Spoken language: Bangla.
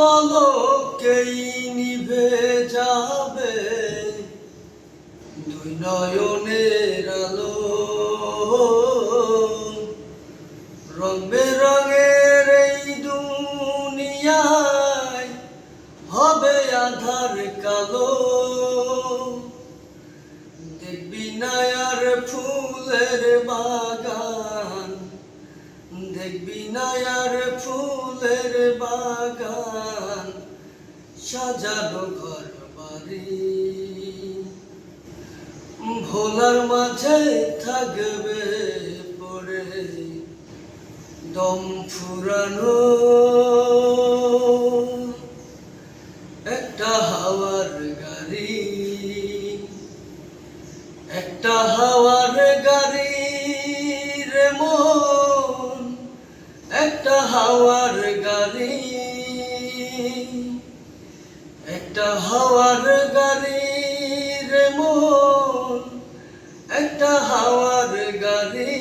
পলকেই নিভে যাবে দুই নয়নের আলো। রং বেরঙের এই দুনিয়ায় হবে আধার কালো। দেখবি না আর ফুলের বাগান, দেখবি না আর ফুলের বাগান, সাজানো ঘর বাড়ি। ভোলার মাঝে থাকবে পড়ে দম ফুরানো একটা হাওয়ার গাড়ি, একটা হাওয়ার গাড়ি রে মন, একটা হাওয়ার গাড়ি, একটা হাওয়ার গাড়ি রে মন, একটা হাওয়ার গাড়ি।